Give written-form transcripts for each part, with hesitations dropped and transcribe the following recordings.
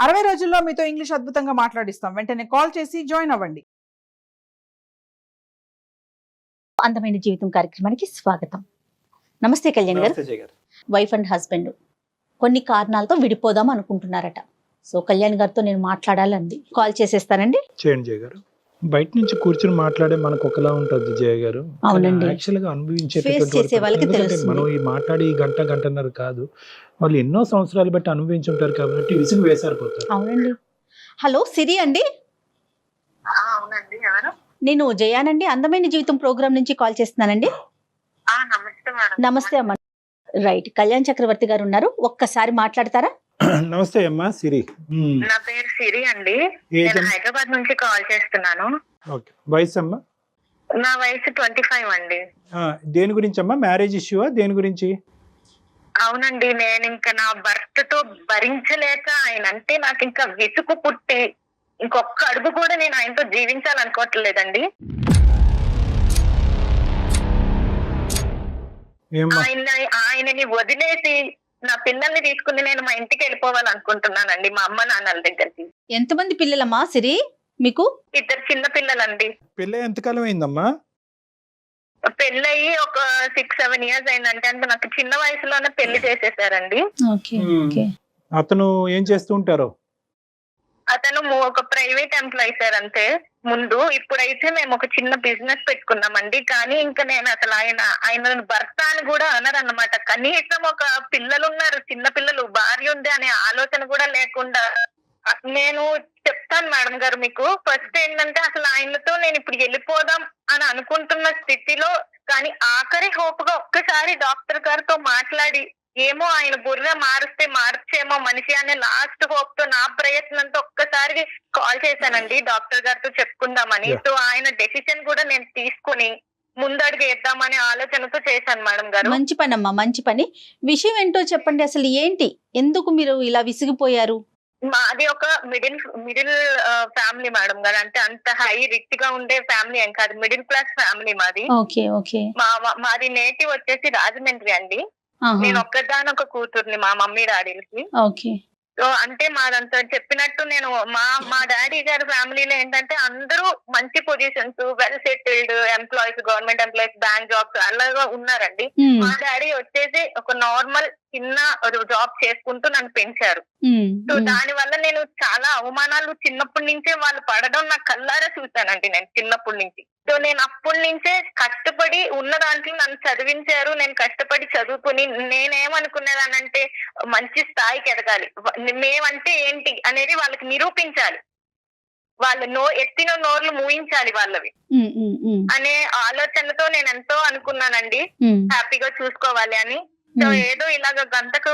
60 రోజుల్లో మీతో ఇంగ్లీష్ అద్భుతంగా మాట్లాడిస్తాం. వెంటనే కాల్ చేసి జాయిన్ అవ్వండి. అందమైన జీవితం కార్యక్రమానికి స్వాగతం. నమస్తే కళ్యాణ్ గారు. వైఫ్ అండ్ హస్బెండ్ కొన్ని కారణాలతో విడిపోదాం అనుకుంటున్నారట. సో కళ్యాణ్ గారితో నేను మాట్లాడాలండి. కాల్ చేసేస్తానండి. చేయండి జయ గారు. బయట నుంచి కూర్చుని మాట్లాడే మనకు ఒకలా ఉంటుంది జయ గారు. అవునండి. యాక్చువల్ గా ఫేస్ చేసే వాళ్ళకి తెలుస్తుంది. మనం ఈ మాట్లాడి గంటన్నర కాదు, వాళ్ళు ఎన్నో సంవత్సరాలు బట్టి అనుభవించుంటారు కాబట్టి విసుగు వేసారిపోతారు. అవునండి. హలో సిరి అండి. అవునండి. ఎవరు? నేను జయానండి, అందమైన జీవితం ప్రోగ్రామ్ నుంచి కాల్ చేస్తున్నానండి. నమస్తే మేడం. నమస్తే అమ్మ. రైట్, కళ్యాణ్ చక్రవర్తి గారు ఉన్నారు, ఒక్కసారి మాట్లాడతారా? నమస్తే అమ్మా సిరి. నా పేరు సిరి అండి. ఏజ్ నేను అమ్మా? హైదరాబాద్ నుంచి కాల్ చేస్తున్నాను. ఓకే. వయసు అమ్మా? నా వయసు 25 అండి. దేని గురించి అమ్మా? మ్యారేజ్ ఇష్యూవా దేని గురించి? అవునండి, నేను ఇంకా నా భర్త తో భరించలేక ఆయన అంటే నాకు ఇంకా విసుగు పుట్టి ఇంకొక అడుగు కూడా నేను ఆయనతో జీవించాలనుకోవట్లేదండి. ఏమ్మా? ఆయనని వదిలేసి నా పిల్లల్ని తీసుకుని నేను మా ఇంటికి వెళ్ళిపోవాలనుకుంటున్నానండి, మా అమ్మ నాన్నల దగ్గరికి. ఎంతమంది పిల్లలమ్మా సిరి మీకు? 2 చిన్న పిల్లలండి. పెళ్ళి ఎంతకాలం అయిందమ్మా? పెళ్ళయి ఒక 6-7 ఇయర్స్ అయిందంటే, అంటే నాకు చిన్న వయసులోనే పెళ్లి చేసేసారండి. ఓకే మ్మ్. ఓకే. అతను ఏం చేస్తూ ఉంటారు? అతను ఒక ప్రైవేట్ ఎంప్లాయీ సార్ అంతే ముందు. ఇప్పుడైతే మేము ఒక చిన్న బిజినెస్ పెట్టుకున్నామండి. కానీ ఇంకా నేను అసలు ఆయన భర్త అని కూడా అనరన్నమాట. కనీసం ఒక పిల్లలు ఉన్నారు, చిన్న పిల్లలు, భార్య ఉంది అనే ఆలోచన కూడా లేకుండా. నేను చెప్తాను మేడం గారు మీకు. ఫస్ట్ ఏంటంటే అసలు ఆయనతో నేను ఇప్పుడు వెళ్ళిపోదాం అని అనుకుంటున్న స్థితిలో, కానీ ఆఖరి హోప్ గా ఒక్కసారి డాక్టర్ గారితో మాట్లాడి ఏమో ఆయన బుర్ర మారుస్తే మార్చేమో మనిషి అనే లాస్ట్ హోప్ తో నా ప్రయత్నంతో ఒక్కసారి కాల్ చేశానండి డాక్టర్ గారితో చెప్పుకుందామని. Yeah. సో ఆయన డెసిషన్ కూడా నేను తీసుకుని ముందడుగు వేద్దామనే ఆలోచనతో చేశాను మేడం గారు. మంచి పని అమ్మా, మంచి పని. విషయం ఏంటో చెప్పండి, అసలు ఏంటి, ఎందుకు మీరు ఇలా విసిగిపోయారు? మాది ఒక మిడిల్ ఫ్యామిలీ మేడం గారు. అంటే అంత హై రిచ్ గా ఉండే ఫ్యామిలీ ఏం కాదు, మిడిల్ క్లాస్ ఫ్యామిలీ మాది. Okay okay. మాది నేటివ్ వచ్చేసి రాజమండ్రి అండి. ఆహా. నేను ఒక్కదానొక కూతుర్ని మా మమ్మీ డాడీలకి. ఓకే. సో అంటే మాదంతా చెప్పినట్టు నేను మా డాడీ గారి ఫ్యామిలీలో ఏంటంటే అందరూ మంచి positions, well settled employees, government employees, bank jobs అలాగా ఉన్నారండి. మ్మ్. మా డాడీ వచ్చేసి ఒక నార్మల్ చిన్న జాబ్ చేసుకుంటూ నన్ను పెంచారు. మ్మ్. సో దాని వల్ల నేను చాలా అవమానాలు చిన్నప్పటి నుంచే వాళ్ళు పడడం నా కళ్ళారా చూశానండి నేను చిన్నప్పటి నుంచి. సో నేను అప్పటి నుంచే కష్టపడి ఉన్న దాంట్లో నన్ను చదివించారు. నేను కష్టపడి చదువుకుని నేనేమనుకునేదానంటే మంచి స్థాయికి ఎదగాలి, మేమంటే ఏంటి అనేది వాళ్ళకి నిరూపించాలి, వాళ్ళు ఎత్తిన నోర్లు మూయించాలి వాళ్ళవి మ్మ్. మ్మ్. మ్మ్. అనే ఆలోచనతో నేను ఎంతో అనుకున్నానండి, మ్మ్. హ్యాపీగా చూసుకోవాలి అని. సో మ్మ్. ఏదో ఇలాగ గంతకు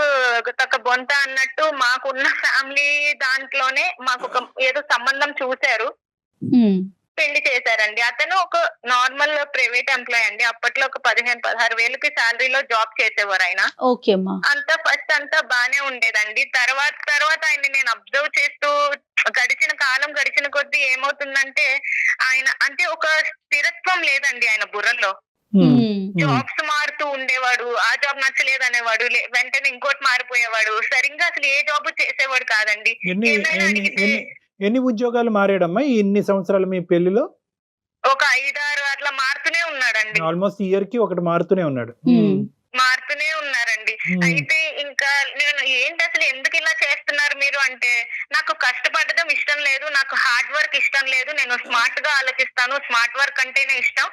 తక్క బొంత అన్నట్టు మాకున్న ఫ్యామిలీ దాంట్లోనే మాకు ఒక ఏదో సంబంధం చూశారు, మ్మ్. పెళ్లి చేశారండి. అతను ఒక నార్మల్ ప్రైవేట్ ఎంప్లాయ్ అండి. అప్పట్లో ఒక 15-16 వేలకి శాలరీలో జాబ్ చేసేవారు ఆయన. ఓకే అమ్మా. అంతా ఫస్ట్ అంతా బానే ఉండేదండి. తర్వాత ఆయన నేను అబ్జర్వ్ చేస్తూ గడిచిన కొద్దీ ఏమవుతుందంటే ఆయన అంటే ఒక స్థిరత్వం లేదండి ఆయన బుర్రలో. మ్మ్. జాబ్స్ మారుతూ ఉండేవాడు, ఆ జాబ్ నచ్చలేదు అనేవాడు, వెంటనే ఇంకోటి మారిపోయేవాడు, సరిగ్గా అసలు ఏ జాబ్ చేసేవాడు కాదండి. ఏమైనా అడిగితే ఎన్ని ఉద్యోగాలు మారాడమ్మా ఇన్ని సంవత్సరాలు మీ పెళ్లిలో? ఒక 5-6 అట్లా మారుతూనే ఉన్నాడండి. ఆల్మోస్ట్ ఇయర్ కి ఒకటి మారుతూనే ఉన్నాడు. మారుతూనే ఉన్నారండి. అయితే ఇంకా నేను ఏంటి అసలు ఎందుకు ఇలా చేస్తున్నారు మీరు అంటే, నాకు కష్టపడడం ఇష్టం లేదు, నాకు హార్డ్ వర్క్ ఇష్టం లేదు, నేను స్మార్ట్ గా ఆలోచిస్తాను, స్మార్ట్ వర్క్ అంటేనే ఇష్టం,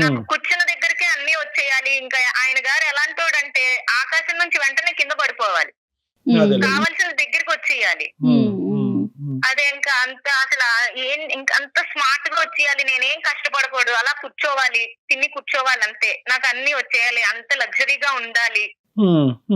నాకు కూర్చున్న దగ్గరికి అన్ని వచ్చేయాలి. ఇంకా ఆయన గారు ఎలాంటోడంటే ఆకాశం నుంచి వెంటనే కింద పడిపోవాలి, కావాల్సిన దగ్గరికి వచ్చేయాలి. అదే ఇంకా అంత అసలు ఇంకా అంత స్మార్ట్ గా వచ్చేయాలి, నేనేం కష్టపడకూడదు, అలా కూర్చోవాలి, తిని కూర్చోవాలి అంతే, నాకు అన్ని వచ్చేయాలి, అంత లగ్జరీగా ఉండాలి,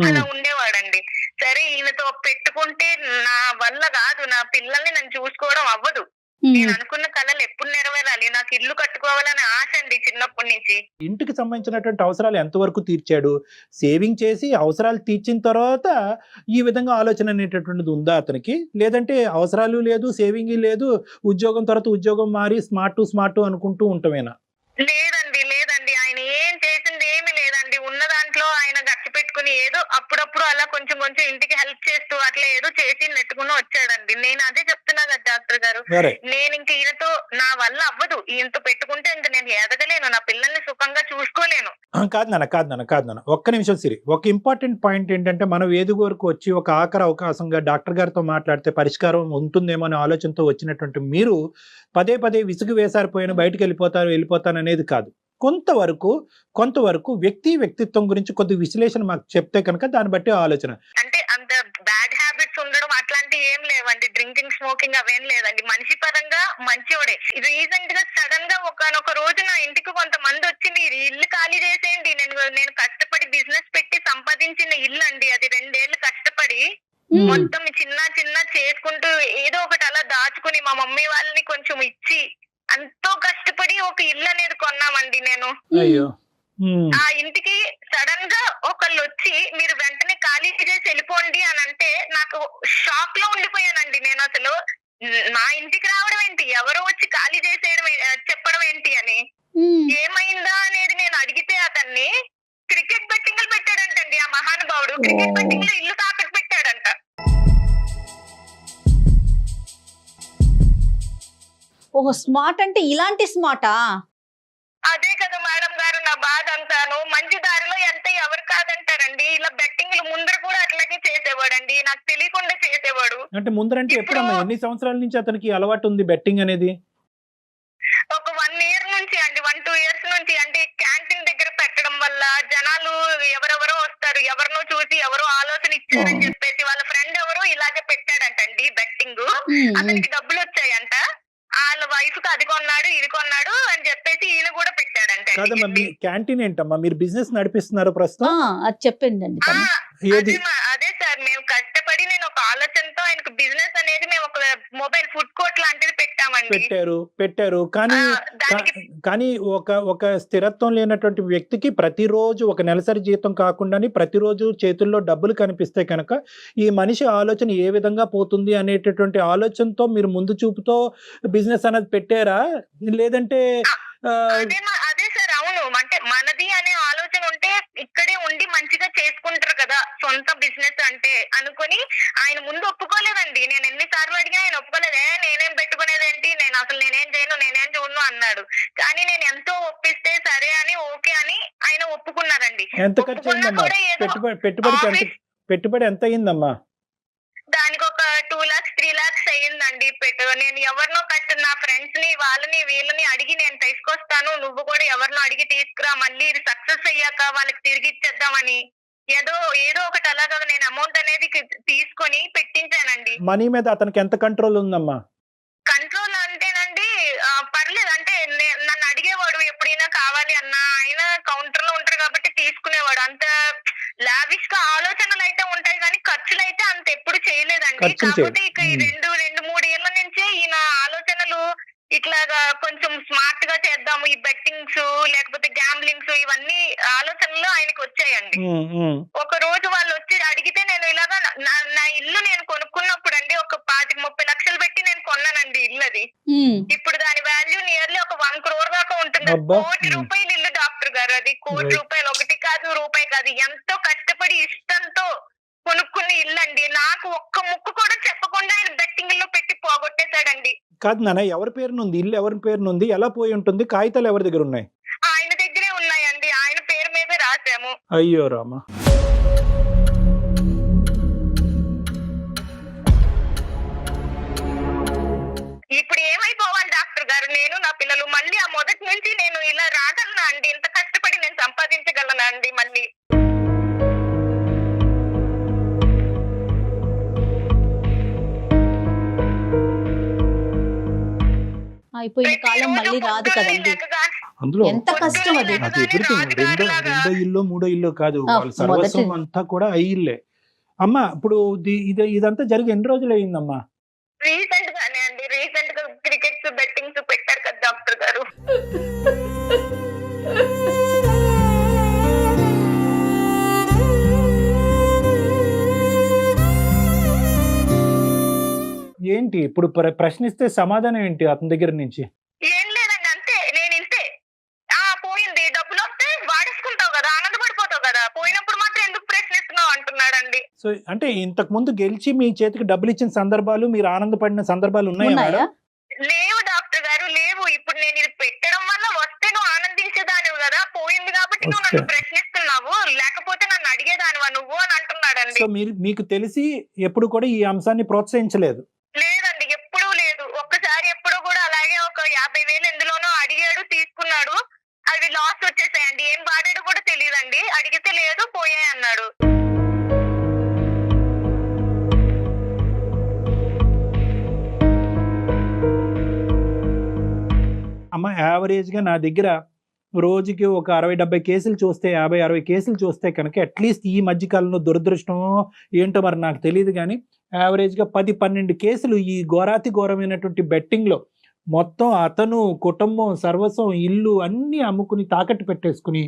అలా ఉండేవాడండి. సరే ఈయనతో పెట్టుకుంటే నా వల్ల కాదు, నా పిల్లల్ని నన్ను చూసుకోవడం అవ్వదు, నేను అనుకున్న కళలు ఎప్పుడు నెరవేరాలి, నాకు ఇల్లు కట్టుకోవాలని ఆశ అండి చిన్నప్పటి నుంచి. ఇంటికి సంబంధించినటువంటి అవసరాలు ఎంతవరకు తీర్చాడు? సేవింగ్ చేసి అవసరాలు తీర్చిన తర్వాత ఈ విధంగా ఆలోచన అనేటటువంటిది ఉందా అతనికి? లేదంటే అవసరాలు లేదు, సేవింగ్ లేదు, ఉద్యోగం తర్వాత ఉద్యోగం మారి స్మార్ట్ అనుకుంటూ ఉంటామేనా? లేదండి ఆయన ఏం చేసింది ఏమీ లేదండి. ఉన్న దాంట్లో ఆయన గట్టి పెట్టుకుని ఏదో అప్పుడప్పుడు అలా కొంచెం కొంచెం ఇంటికి హెల్ప్ చేస్తూ అట్లా ఏదో చేసి నెట్టుకుని వచ్చాడండి. నేను అదే చెప్తున్నా కదా డాక్టర్ గారు, సరే నేను ఇంక ఈయనతో నా వల్ల అవ్వదు. ఈయనతో పెట్టుకుంటే ఇంక నేను ఎదగలేను, నా పిల్లల్ని సుఖంగా చూసుకోలేను. కాదు నాన్న ఒక్క నిమిషం సిరి. ఒక ఇంపార్టెంట్ పాయింట్ ఏంటంటే మనం వేదిక వరకు వచ్చి ఒక ఆఖరి అవకాశంగా డాక్టర్ గారితో మాట్లాడితే పరిష్కారం ఉంటుందేమో అనే ఆలోచనతో వచ్చినటువంటి మీరు పదే పదే విసుగు వేసారిపోయిన బయటకు వెళ్ళిపోతాను అనేది కాదు. కొంతవరకు వ్యక్తిత్వం గురించి కొద్ది విశ్లేషణ మాకు చెప్తే కనుక దాన్ని బట్టి ఆలోచన. అంటే అంత బ్యాడ్ హ్యాబిట్స్ ఉండడం అట్లాంటివి ఏం లేవండి, డ్రింకింగ్ స్మోకింగ్ అవేం లేదండి. మనిషి పరంగా మంచివాడే. రీసెంట్ గా సడన్ గా ఒక రోజు నా ఇంటికి కొంతమంది వచ్చి మీరు ఇల్లు ఖాళీ చేసేయండి, నేను కష్టపడి బిజినెస్ పెట్టి సంపాదించిన ఇల్లు అండి, అది 2 ఏళ్ళు కష్టపడి మొత్తం చిన్న చేసుకుంటూ ఏదో ఒకటి అలా దాచుకుని మా మమ్మీ వాళ్ళని కొంచెం ఇచ్చి ఎంతో కష్టపడి ఒక ఇల్లు అనేది కొన్నామండి. నేను అయ్యో ఆ ఇంటికి సడన్ గా ఒకళ్ళు వచ్చి మీరు వెంటనే ఖాళీ చేసి వెళ్ళిపోండి అని అంటే నాకు షాక్ లో ఉండిపోయానండి. నేను అసలు నా ఇంటికి రావడం ఏంటి, ఎవరో వచ్చి ఖాళీ చేసేయడం చెప్పడం ఏంటి అని, ఏమైందా అనేది నేను అడిగితే అతన్ని క్రికెట్ బెట్టింగ్లు పెట్టాడంటండి. ఆ మహానుభావుడు క్రికెట్ బెట్టింగ్ లో ఇల్లు తాకట్టు పెట్టాడంట. ఓహో, స్మార్ట్ అంటే ఇలాంటి స్మార్టా? అదే కదా మేడం గారు నా బాధ అంతాను. మంచి దారిలో ఎంత ఎవరు కాదంటారండి. ఇలా బెట్టింగ్లు ముందర కూడా అట్లాగే చేసేవాడండి, నాకు తెలియకుండా చేసేవాడు. అంటే ముందరంటే ఎప్పుడమ్మా, ఎన్ని సంవత్సరాల నుంచి అతనికి అలవాటు ఉంది బెట్టింగ్ అనేది? ఒక 1 year నుంచి అండి, 1-2 years నుంచి. అంటే క్యాంటీన్ దగ్గర పెట్టడం వల్ల జనాలు ఎవరెవరో వస్తారు, ఎవరినో చూసి ఎవరో ఆలోచన ఇచ్చారని చెప్పేసి వాళ్ళ ఫ్రెండ్ ఎవరో ఇలాగే పెట్టాడంటండి బెట్టింగ్. అతనికి డబ్బులు వచ్చాయంట, వాళ్ళ వైఫ్ కి అది కొన్నాడు ఇది కొన్నాడు అని చెప్పేసి ఈయన కూడా పెట్టాడంట. కాదమ్మా, మీ క్యాంటీన్ ఏంటమ్మా, మీరు బిజినెస్ నడిపిస్తున్నారు ప్రస్తుతం? అది చెప్పిందండి. అదే సార్, మేము కష్టపడి నేను ఒక ఆలోచనతో ఆయనకు బిజినెస్ అనేది మేము ఒక మొబైల్ ఫుడ్ కోర్ట్ లాంటిది పెట్టామండి. పెట్టారు కానీ ఒక స్థిరత్వం లేనటువంటి వ్యక్తికి ప్రతిరోజు ఒక నెలసరి జీతం కాకుండా ప్రతిరోజు చేతుల్లో డబ్బులు కనిపిస్తే కనుక ఈ మనిషి ఆలోచన ఏ విధంగా పోతుంది అనేటటువంటి ఆలోచనతో మీరు ముందు చూపుతో బిజినెస్ అనేది పెట్టారా, లేదంటే? అదే సార్, అవును. అంటే మనది అనే ఆలోచన ఉంటే ఇక్కడే ఉండి మంచిగా చేసుకుంటారు కదా సొంత బిజినెస్ అంటే అనుకుని ఆయన ముందు ఒప్పుకోలేదండి. నేను ఎన్నిసార్లు అడిగా ఆయన ఒప్పుకోలేదే, నేనేం పెట్టుకునేదేంటి, నేనేం చేయను, నేనేం చూడను అన్నాడు. కానీ నేను ఎంతో ఒప్పిస్తే సరే అని ఓకే అని ఆయన ఒప్పుకున్నారండి. ఎంత ఖర్చు అయిందమ్మా పెట్టుబడి ఎంత అయిందమ్మా? దానికి ఒక 2 lakhs 3 lakhs అయ్యిందండి. నేను ఎవరినో నా ఫ్రెండ్స్ ని వాళ్ళని వీళ్ళని అడిగి నేను తీసుకొస్తాను, నువ్వు కూడా ఎవరినో అడిగి తీసుకురా, మళ్ళీ ఇది సక్సెస్ అయ్యాక వాళ్ళకి తిరిగి ఇచ్చేద్దామని ఏదో ఒకటి అలాగా నేను అమౌంట్ అనేది తీసుకొని పెట్టించానండి. మనీ మీద అతనికి ఎంత కంట్రోల్ ఉందమ్మా? కంట్రోల్ అంటేనండి పర్లేదు. అంటే నన్ను అడిగేవాడు ఎప్పుడైనా కావాలి అన్నా, ఆయన కౌంటర్ లో ఉంటారు కాబట్టి తీసుకునేవాడు. అంత లావిష్ గా ఆలోచనలు అయితే ఉంటాయి కానీ ఖర్చులు అయితే అంత ఎప్పుడు చేయలేదండి. కాకపోతే ఇక ఈ 2-3 ఏళ్ల నుంచే ఈయన ఆలోచనలు ఇట్లాగా కొంచెం స్మార్ట్ గా చేద్దాము, ఈ బెట్టింగ్స్ లేకపోతే గ్యాంబ్లింగ్స్ ఇవన్నీ ఆలోచనలు ఆయనకు వచ్చాయండి. ఒక రోజు వాళ్ళు వచ్చి అడిగితే నేను ఇలాగా నా ఇల్లు నేను కొనుక్కున్నప్పుడు అండి ఒక 25-30 లక్షలు పెట్టి నేను కొన్నానండి ఇల్లు. అది ఇప్పుడు దాని వాల్యూ నియర్లీ ఒక 1 crore దాకా ఉంటుంది. 1 కోటి రూపాయలు ఇల్లు డాక్టర్ గారు, అది 1 కోటి రూపాయలు, ఒకటి కాదు రూపాయి కాదు, ఎంతో కష్టపడి ఇష్టంతో కొనుక్కున్న ఇల్లు అండి. నాకు ఒక్క ముక్కు కూడా చెప్పకుండా ఆయన బెట్టింగ్ లో పెట్టి పోగొట్టేశాడండి. కాదు నాన్న, ఎవరి పేరునుంది ఇల్లు, ఎవరి పేరునుంది, ఎలా పోయి ఉంటుంది, కాగితాలు ఎవరి దగ్గర ఉన్నాయి? ఆయన దగ్గరే ఉన్నాయండి, ఆయన పేరు మీదే రాసాము. అయ్యో రామా. ఇప్పుడు ఏమైపోవాలి డాక్టర్ గారు, నేను నా పిల్లలు మళ్ళీ ఆ మొదటి నుంచి నేను ఇలా రాగలనా అండి? ఇంత కష్టపడి నేను సంపాదించగలనా అండి మళ్ళీ? అయిపోయిన కాలం మళ్ళీ రాదు కదండి. అందులో ఎంత కష్టం అది. ఎవ్రీథింగ్ రెండో ఇల్లు 3ో ఇల్లు కాదు, వాళ్ళ సర్వస్వం అంతా కూడా ఆ ఇల్లే. అమ్మా ఇప్పుడు ఇదంతా జరిగి ఎన్ని రోజులు అయిందమ్మా? రీసెంట్ గానే అండి, రీసెంట్ గా క్రికెట్ బెట్టింగ్స్ పెట్టారు కదా డాక్టర్ గారు. ఏంటి ఇప్పుడు ప్రశ్నిస్తే సమాధానం ఏంటి అతని దగ్గర నుంచి? ఏం లేదండి, అంతే. నేను ఇంతే, పోయింది డబ్బులు వస్తే వాడేసుకుంటావు కదా, ఆనందపడిపోతావు కదా, పోయినప్పుడు మాత్రం ఎందుకు ప్రశ్నిస్తున్నావు అంటున్నాడండి. అండి. సో అంటే ఇంతకు ముందు గెలిచి మీ చేతికి డబ్బులు ఇచ్చిన సందర్భాలు, మీరు ఆనందపడిన సందర్భాలు ఉన్నాయా ఉన్నాయా? మేడం? లేవు డాక్టర్ గారు, లేవు. ఇప్పుడు నేను ఇది పెట్టడం వల్ల వస్తే నువ్వు ఆనందించేదానివి కదా, పోయింది కాబట్టి నువ్వు ఓకే. నన్ను ప్రశ్నిస్తున్నావు, లేకపోతే నన్ను అడిగేదానివా నువ్వు అని అంటున్నాడండి. సో మీకు తెలిసి ఎప్పుడు కూడా ఈ అంశాన్ని ప్రోత్సహించలేదు. లేదండి, ఎప్పుడూ లేదు. ఒక్కసారి ఎప్పుడూ కూడా అలాగే ఒక 50,000 ఎందులోనో అడిగాడు, తీసుకున్నాడు. అవి లాస్ వచ్చేసాయండి. ఏం వాడాడు కూడా తెలియదండి. అడిగితే లేదు, పోయాయి అన్నాడు. అమ్మ యావరేజ్గా నా దగ్గర రోజుకి ఒక 60-70 కేసులు చూస్తే, 50-60 కేసులు చూస్తే కనుక అట్లీస్ట్ ఈ మధ్యకాలంలో దురదృష్టమో ఏంటో మరి నాకు తెలియదు కానీ యావరేజ్గా 10-12 కేసులు ఈ ఘోరాతి ఘోరమైనటువంటి బెట్టింగ్లో మొత్తం అతను కుటుంబం సర్వస్వం ఇల్లు అన్నీ అమ్ముకుని తాకట్టు పెట్టేసుకుని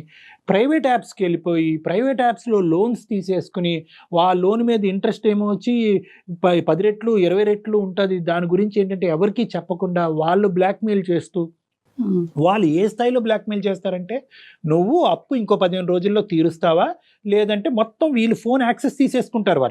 ప్రైవేట్ యాప్స్కి వెళ్ళిపోయి ప్రైవేట్ యాప్స్లో లోన్స్ తీసేసుకుని ఆ లోన్ మీద ఇంట్రెస్ట్ ఏమో వచ్చి 10 రెట్లు 20 రెట్లు ఉంటుంది. దాని గురించి ఏంటంటే ఎవరికీ చెప్పకుండా వాళ్ళు బ్లాక్మెయిల్ చేస్తూ, వాళ్ళు ఏ స్థాయిలో బ్లాక్మెయిల్ చేస్తారంటే నువ్వు అప్పు ఇంకో 15 రోజుల్లో తీరుస్తావా, లేదంటే మొత్తం వీళ్ళు ఫోన్ యాక్సెస్ తీసేసుకుంటారు.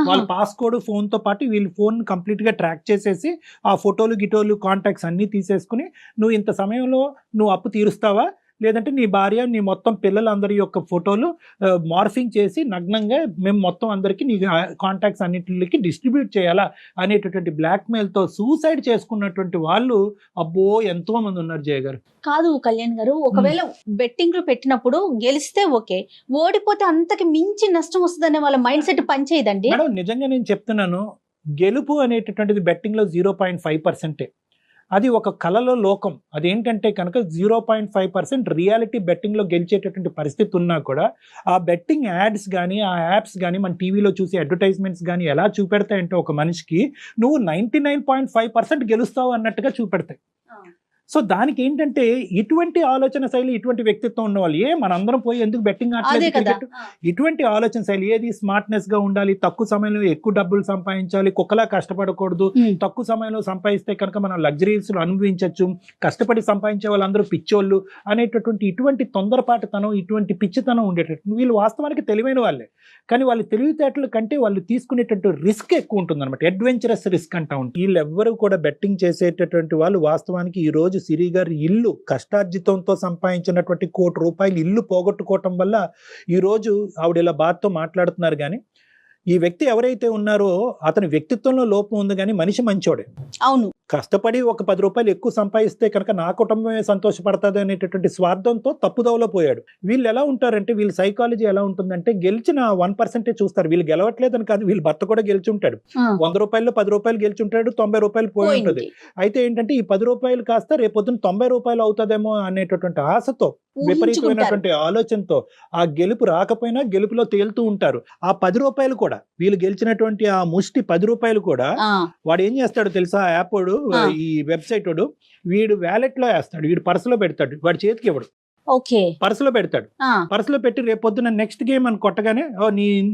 వాళ్ళ పాస్కోడ్ ఫోన్తో పాటు వీళ్ళు ఫోన్ కంప్లీట్గా ట్రాక్ చేసేసి ఆ ఫోటోలు గిటోలు కాంటాక్ట్స్ అన్నీ తీసేసుకుని నువ్వు ఇంత సమయంలో నువ్వు అప్పు తీరుస్తావా, లేదంటే నీ భార్య నీ మొత్తం పిల్లలందరి యొక్క ఫోటోలు మార్ఫింగ్ చేసి నగ్నంగా మేము మొత్తం అందరికీ నీ కాంటాక్ట్స్ అన్నిటికి డిస్ట్రిబ్యూట్ చేయాలా అనేటటువంటి బ్లాక్మెయిల్తో సూసైడ్ చేసుకున్నటువంటి వాళ్ళు అబ్బో ఎంతో మంది ఉన్నారు జయ గారు. కాదు కళ్యాణ్ గారు, ఒకవేళ బెట్టింగ్ లో పెట్టినప్పుడు గెలిస్తే ఓకే, ఓడిపోతే అంతకి మించి నష్టం వస్తుందనే వాళ్ళ మైండ్ సెట్ పనిచేయదండి. మేడం నిజంగా నేను చెప్తున్నాను, గెలుపు అనేటటువంటిది బెట్టింగ్లో 0.5%. అది ఒక కళలో లోకం. అదేంటంటే కనుక 0.5% రియాలిటీ బెట్టింగ్లో గెలిచేటటువంటి పరిస్థితి ఉన్నా కూడా ఆ బెట్టింగ్ యాడ్స్ కానీ ఆ యాప్స్ కానీ మన టీవీలో చూసే అడ్వర్టైజ్మెంట్స్ కానీ ఎలా చూపెడతాయంటే ఒక మనిషికి నువ్వు 99.5% గెలుస్తావు అన్నట్టుగా చూపెడతాయి. సో దానికి ఏంటంటే ఇటువంటి ఆలోచన శైలి, ఇటువంటి వ్యక్తిత్వం ఉన్న వాళ్ళు మనందరం పోయి ఎందుకు బెట్టింగ్ ఆడలేదు, ఇటువంటి ఆలోచన శైలి ఏది స్మార్ట్నెస్ గా ఉండాలి, తక్కువ సమయంలో ఎక్కువ డబ్బులు సంపాదించాలి, కుక్కలా కష్టపడకూడదు, తక్కువ సమయంలో సంపాదిస్తే కనుక మనం లగ్జరీస్ అనుభవించవచ్చు, కష్టపడి సంపాదించే వాళ్ళందరూ పిచ్చోళ్ళు అనేటటువంటి ఇటువంటి తొందరపాటుతనం, ఇటువంటి పిచ్చితనం ఉండేటట్టు వీళ్ళు వాస్తవానికి తెలివైన వాళ్ళే, కానీ వాళ్ళ తెలివితేటల కంటే వాళ్ళు తీసుకునేటట్టు రిస్క్ ఎక్కువ ఉంటుంది అనమాట. అడ్వెంచరస్ రిస్క్ అంటా ఉంటుంది. వీళ్ళెవ్వరూ కూడా బెట్టింగ్ చేసేటటువంటి వాళ్ళు వాస్తవానికి ఈ రోజు సిరి గారి ఇల్లు కష్టార్జితంతో సంపాదించినటువంటి ₹1,00,00,000 ఇల్లు పోగొట్టుకోవటం వల్ల ఈరోజు ఆవిడ ఇలా బాధతో మాట్లాడుతున్నారు. కానీ ఈ వ్యక్తి ఎవరైతే ఉన్నారో అతని వ్యక్తిత్వంలో లోపం ఉంది, కానీ మనిషి మంచోడే. అవును, కష్టపడి ఒక ₹10 ఎక్కువ సంపాదిస్తే కనుక నా కుటుంబమే సంతోషపడుతుంది అనేటటువంటి స్వార్థంతో తప్పుదోవలో పోయాడు. వీళ్ళు ఎలా ఉంటారంటే, వీళ్ళ సైకాలజీ ఎలా ఉంటుందంటే గెలిచిన 1% చూస్తారు. వీళ్ళు గెలవట్లేదని కాదు, వీళ్ళ భర్త కూడా గెలిచి ఉంటాడు. ₹100లో ₹10 గెలిచి ఉంటాడు, ₹90 పోయి ఉంటుంది. అయితే ఏంటంటే ఈ ₹10 కాస్త రేపొద్దున ₹90 అవుతుందేమో అనేటటువంటి ఆశతో, విపరీతమైనటువంటి ఆలోచనతో ఆ గెలుపు రాకపోయినా గెలుపులో తేలుతూ ఉంటారు. ఆ ₹10 కూడా వీళ్ళు గెలిచినటువంటి ఆ ముష్టి ₹10 కూడా వాడు ఏం చేస్తాడు తెలుసా, ఆ యాప్ వాడు, ఈ వెబ్సైట్ వాడు, వీడు వ్యాలెట్ లో వేస్తాడు, వీడు పర్సులో పెడతాడు, వాడి చేతికి ఇవ్వడు, పర్సులో పెడతాడు. పర్సులో పెట్టి రేపు పొద్దున నెక్స్ట్ గేమ్ అని కొట్టగానే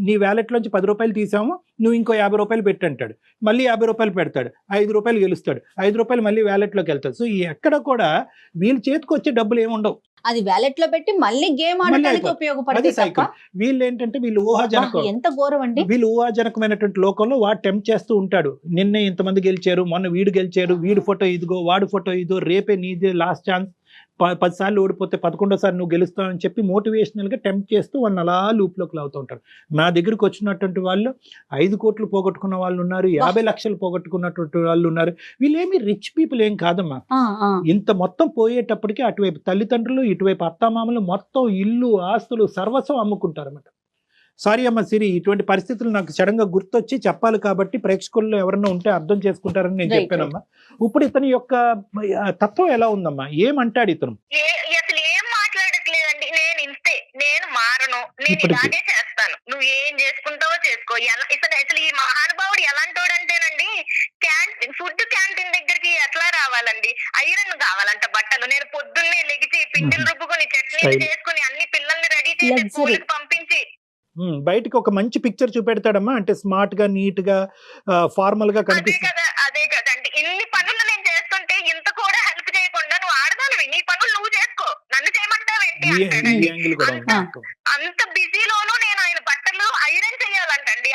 నీ వ్యాలెట్ లోంచి ₹10 తీసాము, నువ్వు ఇంకో ₹50 పెట్టి అంటాడు. మళ్ళీ ₹50 పెడతాడు, ₹5 గెలుస్తాడు, ₹5 మళ్ళీ వ్యాలెట్ లోకి వెళ్తాడు. సో ఎక్కడ కూడా వీళ్ళ చేతికి వచ్చే డబ్బులు ఏముండవు, అది వ్యాలెట్ లో పెట్టి మళ్ళీ గేమ్ ఆడడానికి ఉపయోగపడతాయి తప్ప. వీళ్ళు ఏంటంటే వీళ్ళు ఊహాజనకం, ఎంత ఘోరం అండి, వీళ్ళు ఊహాజనకమైనటువంటి లోకంలో వాడు టెంప్ట్ చేస్తూ ఉంటాడు. నిన్నే ఇంతమంది గెలిచారు, మొన్న వీడు గెలిచారు, వీడి ఫోటో ఇదిగో, వాడి ఫోటో ఇదో, రేపే నీదే లాస్ట్ ఛాన్స్, 10 సార్లు ఓడిపోతే 11వ నువ్వు గెలుస్తావు అని చెప్పి మోటివేషనల్ గా టెంప్ట్ చేస్తూ వాళ్ళని అలా లూప్లోకి లాగుతూ ఉంటారు. నా దగ్గరకు వచ్చినటువంటి వాళ్ళు 5 కోట్లు పోగొట్టుకున్న వాళ్ళు ఉన్నారు, 50 లక్షలు పోగొట్టుకున్నటువంటి వాళ్ళు ఉన్నారు. వీళ్ళేమి రిచ్ పీపుల్ ఏం కాదమ్మా. ఇంత మొత్తం పోయేటప్పటికి అటువైపు తల్లిదండ్రులు, ఇటువైపు అత్తామామలు మొత్తం ఇల్లు ఆస్తులు సర్వస్వం అమ్ముకుంటారు అన్నమాట. సారీ అమ్మ సిరి, ఇటువంటి పరిస్థితులు నాకు సడన్ గా గుర్తొచ్చి చెప్పాలి కాబట్టి ప్రేక్షకుల్లో ఎవరన్నా ఉంటే అర్థం చేసుకుంటారని నేను చెప్పానమ్మా. ఇప్పుడు ఇతని యొక్క తత్వం ఎలా ఉందమ్మా, ఏమంటాడు ఇతను? అసలు ఏం మాట్లాడట్లేదండి. నేను ఇంతే, నేను మారను, నేను ఇలాగే చేస్తాను, నువ్వు ఏం చేసుకుంటావో చేసుకో. అసలు ఈ మహానుభావుడు ఎలాంటోడంటేనండి, ఫుడ్ క్యాంటీన్ దగ్గరికి ఎట్లా రావాలండి, ఐరన్ కావాలంట బట్టలు. నేను పొద్దున్నే లెగిచి పిండిలు రుబ్బుకొని చట్నీలు చేసుకుని అన్ని పిల్లల్ని రెడీ చేసి స్కూల్కి పంపించి బయటకి ఒక మంచి పిక్చర్ చూపెడతాడమ్మా, అంటే స్మార్ట్ గా, నీట్ గా, ఫార్మల్ గా కనిపిస్తుంది. అదే కదండి, ఇన్ని పనులు నేను చేస్తుంటే ఇంత కూడా హెల్ప్ చేయకుండా నువ్వు ఆడదానివి, నీ పనులు నువ్వు చేసుకో, నన్ను చేయమంటావేంటి అంటాడండి. అంత బిజీలోనూ నేను ఆయన బట్టలు ఐరన్ చేయాలంటండి.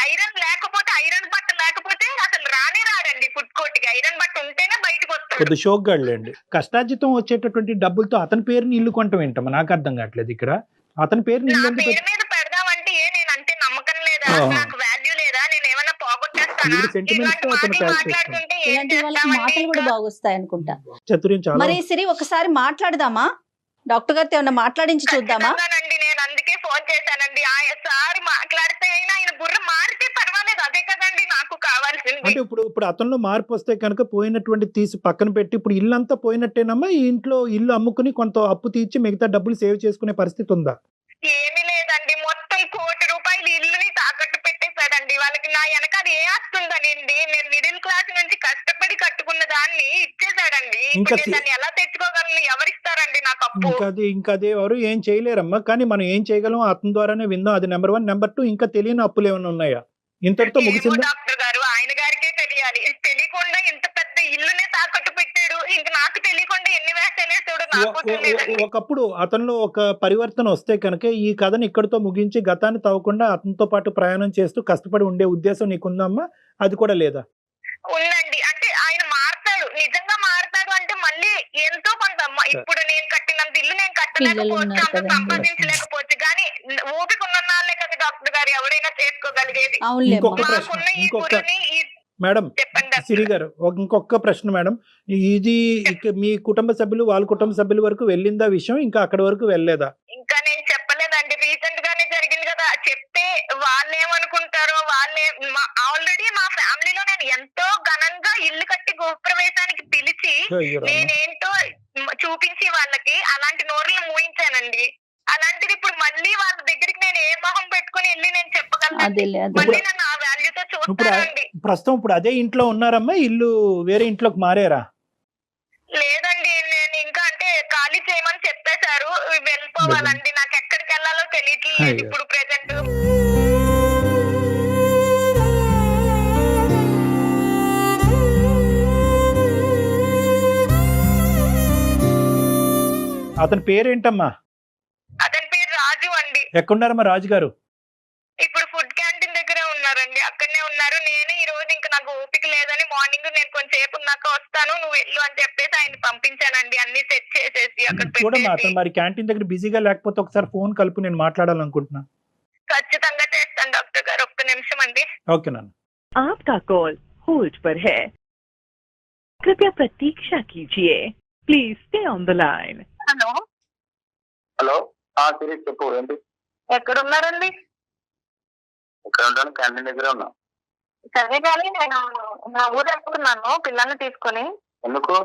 ఐరన్ బట్ట ఉంటేనే బయటకు వస్తాడు. కొద్ది షోక్గాళ్ళండి. కష్టార్జితం వచ్చేటటువంటి డబ్బులతో అతని పేరుని ఇల్లు కొనటం ఏంటమ్మా? నాకు అర్థం కావట్లేదు ఇక్కడ. అతని పేరుని నా ఇల్లు ఎందుకు పేరు మీద పెడదామంటే నేనంటే నమ్మకం లేదా, నాకు వాల్యూ లేదా, నేను ఏమైనా పోగొట్టేస్తానా? వీడి sentiments తో అతను ఇలాంటి calculate మాట్లాడుతుంటే ఏం ఇలాంటి వాళ్ళకి చేస్తామండి మాటలు కూడా ఇంకా? బాగొస్తాయి అనుకుంటా. చతుర్యం చాలా మరి సిరి ఒకసారి మాట్లాడదామా? డాక్టర్ గారితో ఏమన్నా మాట్లాడించి చూద్దామా? ఖచ్చితంగానండి, నేను అందుకే ఫోన్ చేశానండి. సారి మాట్లాడితే అయినా ఆయన బుర్ర మారితే పర్వాలేదు, అదే కదండి నాకు కావాల్సింది. అంటే ఇప్పుడు అతనిలో మార్పు వస్తే కనుక పోయినటువంటి తీసి పక్కన పెట్టి ఇప్పుడు ఇల్లు అంతా పోయినట్టేనమ్మా? ఈ ఇంట్లో ఇల్లు అమ్ముకుని కొంత అప్పు తీర్చి మిగతా డబ్బులు సేవ్ చేసుకునే పరిస్థితి ఉందా? ఏమీ లేదండి, మొత్తం ₹1,00,00,000 ఇల్లుని తాకట్టు పెట్టేశాడండి. వాళ్ళకి నా వెనకాల ఏ ఆస్తుందనండి? నేను మిడిల్ క్లాస్ నుంచి కష్టపడి కట్టుకున్న దాన్ని ఇచ్చేసాడండి. ఇంకా ఇప్పుడు నేను దాన్ని ఎలా తెచ్చుకోగలను? ఎవరిస్తారండి నాకు అప్పు? ఇంకా అదే ఎవరు ఏం చేయలేరమ్మా. కానీ మనం ఏం చేయగలం అతని ద్వారానే విందాం. అది నెంబర్ 1. నెంబర్ 2, ఇంకా తెలియని అప్పులు ఏమైనా ఉన్నాయా? ఇంతటితో ఏమో ముగిసిందా? డాక్టర్ గారు, ఆయన గారికే తెలియాలి. తెలియకుండా ఇంత పెద్ద ఇల్లునే తాకట్టు పెట్టాడు. ఇంక నాకు తెలియకుండా ఎన్ని వేసాడు నాకు తెలియదండి. ఒకప్పుడు అతనిలో ఒక పరివర్తన వస్తే కనుక ఈ కథను ఇక్కడితో ముగించి గతాన్ని తవ్వకుండా అతనితో పాటు ప్రయాణం చేస్తూ కష్టపడి ఉండే ఉద్దేశం నీకుందమ్మా? అది కూడా లేదా? ఉందండి, అంటే ఆయన మారతాడు, నిజంగా మారతాడు అంటే మళ్ళీ ఎంతో కొంత ఇప్పుడు నేను కట్టినంత ఇల్లు నేను కట్టలేకపోవచ్చు, ఉన్నారు అంత కదండి. సంపాదించలేకపోవచ్చు, కానీ ఓపిక ఉన్న వాళ్ళే కదా డాక్టర్ గారు ఎవరైనా చేసుకోగలిగేది. అవునులే ఇంకొక అమ్మా. ప్రశ్న, మాకున్న ఈ ఇంకొక గురుని మేడం చెప్పండి డాక్టర్ సిరి గారు. గారు, ఇంకొక ప్రశ్న మేడం. ఇది మీ కుటుంబ సభ్యులు వాళ్ళ కుటుంబ సభ్యుల వరకు వెళ్ళిందా విషయం? ఇంకా అక్కడి వరకు వెళ్ళలేదా? ఇంకా నేను చెప్పలేదండి, రీసెంట్ గానే జరిగింది కదా. చెప్తే వాళ్ళేమనుకుంటారో ఆల్రెడీ మా ఫ్యామిలీలో నేను ఎంతో ఘనంగా ఇల్లు కట్టి గృహప్రవేశానికి పిలిచి అయ్యో రామ. నేనేంటో చూపించి వాళ్ళకి అలాంటి నోర్లు మూయించానండి. అలాంటిది ఇప్పుడు మళ్ళీ వాళ్ళ దగ్గరికి నేను ఏ మొహం పెట్టుకుని వెళ్ళి నేను చెప్పగలను? అదేలే అదే. మళ్ళీ నన్ను ఆ వాల్యూతో చూస్తానండి. ప్రస్తుతం ఇప్పుడు అదే ఇంట్లో ఉన్నారమ్మా? ఇల్లు వేరే ఇంట్లోకి మారారా? లేదండి, నేను ఇంకా అంటే ఖాళీ చేయమని చెప్పేశారు. వెళ్ళిపోవాలండి, నాకు ఎక్కడికి వెళ్ళాలో తెలియట్లేదు అయ్యో. ఇప్పుడు ప్రెసెంట్. అతని పేరేంటమ్మా? అతని పేరు రాజు అండి. ఎక్కడున్నారమ్మా రాజుగారు? ఇప్పుడు ఫుడ్ క్యాంటీన్ దగ్గరే ఉన్నారండి, అక్కడనే ఉన్నారు. నేను ఈ రోజు ఇంకా నాకు ఓపిక లేదని మార్నింగ్ నేను కొంచెంసేపు ఉన్నాక వస్తాను, నువ్వు వెళ్ళు అని చెప్పేసి ఆయన పంపించానండి, అన్ని సెట్ చేసేసి అక్కడ చూడమ్మా, పెట్టేసి. అతను మరి క్యాంటీన్ దగ్గర బిజీగా లేకపోతే ఒకసారి ఫోన్ కలుపు, నేను మాట్లాడాలనుకుంటున్నా. ఖచ్చితంగా చేస్తాను డాక్టర్ గారు, ఒక్క నిమిషం అండి. ఓకే నాన్న. आपका कॉल होल्ड पर है, कृपया प्रतीक्षा कीजिए, please stay on the line. Hello hello Siri చెప్పు. ఏంటి? ఎక్కడ ఉన్నారండి? ఇక్కడ ఉంటాను, క్యాంటీన్ దగ్గరే ఉన్నా. సరే కానీ నేను నా ఊరు వెళ్తున్నాను పిల్లల్ని తీసుకొని. ఎందుకు?